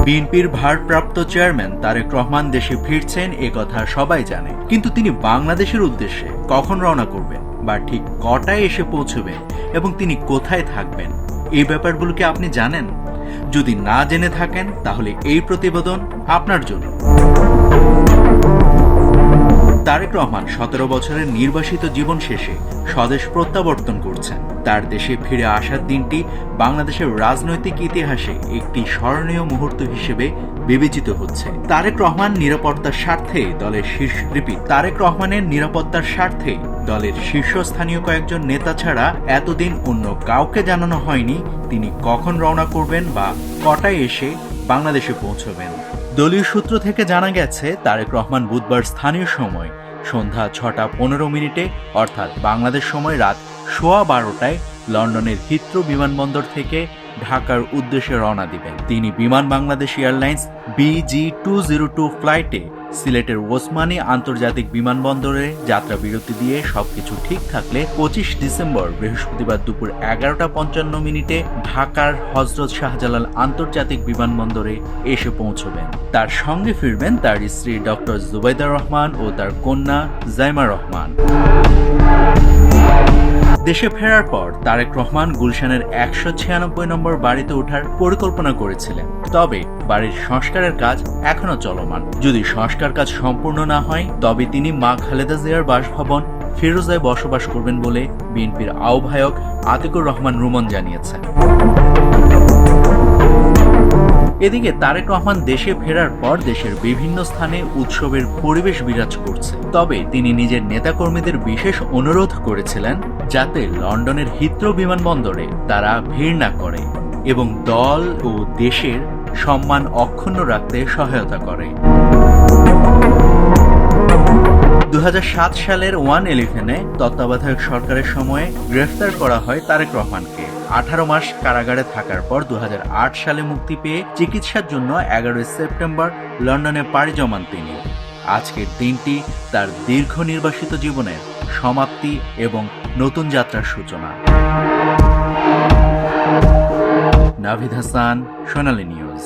বিএনপির ভারপ্রাপ্ত চেয়ারম্যান তারেক রহমান দেশে ফিরছেন এ কথা সবাই জানে, কিন্তু তিনি বাংলাদেশের উদ্দেশ্যে কখন রওনা করবেন বা ঠিক কটায় এসে পৌঁছবেন এবং তিনি কোথায় থাকবেন, এই ব্যাপারগুলো কি আপনি জানেন? যদি না জেনে থাকেন তাহলে এই প্রতিবেদন আপনার জন্য। তারেক রহমান 17 বছরের নির্বাসিত জীবন শেষে স্বদেশ প্রত্যাবর্তন করছেন। তার দেশে ফিরে আসার দিনটি বাংলাদেশের রাজনৈতিক ইতিহাসে একটি স্মরণীয় মুহূর্ত হিসেবে বিবেচিত হচ্ছে। তারেক রহমানের নিরাপত্তার স্বার্থে দলের শীর্ষস্থানীয় কয়েকজন নেতা ছাড়া এতদিন অন্য কাউকে জানানো হয়নি তিনি কখন রওনা করবেন বা কটায় এসে বাংলাদেশে পৌঁছবেন। দলীয় সূত্র থেকে জানা গেছে তারেক রহমান বুধবার স্থানীয় সময় সন্ধ্যা 6:15 অর্থাৎ বাংলাদেশ সময় রাত 12:15 লন্ডনের হিথ্রো বিমানবন্দর থেকে ঢাকার উদ্দেশ্যে রওনা দিবেন। তিনি বিমান বাংলাদেশ এয়ারলাইন্স BG202 ফ্লাইটে সিলেটের ওসমানী আন্তর্জাতিক বিমানবন্দরে যাত্রা বিরতি দিয়ে সবকিছু ঠিক থাকলে 25 ডিসেম্বর বৃহস্পতিবার দুপুর 11:55 ঢাকার হযরত শাহজালাল আন্তর্জাতিক বিমানবন্দরে এসে পৌঁছবেন। তার সঙ্গে ফিরবেন তার স্ত্রী ডক্টর জুবাইদা রহমান ও তার কন্যা জাইমা রহমান। দেশে ফেরার পর তারেক রহমান গুলশানের 196 নম্বর বাড়িতে ওঠার পরিকল্পনা করেছিলেন, তবে বাড়ির সংস্কারের কাজ এখনো চলমান। যদি সংস্কার কাজ সম্পূর্ণ না হয় তবে তিনি মা খালেদা জিয়ার বাসভবন ফিরোজায় বসবাস করবেন বলে বিএনপির আহ্বায়ক আতিকুর রহমান রুমন জানিয়েছেন। এদিকে তারেক রহমান দেশে ফেরার পর দেশের বিভিন্ন স্থানে উৎসবের পরিবেশ বিরাজ করছে, তবে তিনি নিজের নেতাকর্মীদের বিশেষ অনুরোধ করেছিলেন যাতে লন্ডনের হিথ্রো বিমানবন্দরে তারা ভিড় না করে এবং দল ও দেশের সম্মান অক্ষুণ্ণ রাখতে সহায়তা করে। 2007 সালের 1-11-এ তত্ত্বাবধায়ক সরকারের সময়ে গ্রেফতার করা হয় তারেক রহমানকে। 18 মাস কারাগারে থাকার পর 2008 সালে মুক্তি পেয়ে চিকিৎসার জন্য 11 সেপ্টেম্বর লন্ডনে পাড়ি জমান তিনি। আজকের দিনটি তার দীর্ঘ নির্বাসিত জীবনের সমাপ্তি এবং নতুন যাত্রার সূচনা। নাভিদ হাসান, সোনালী নিউজ।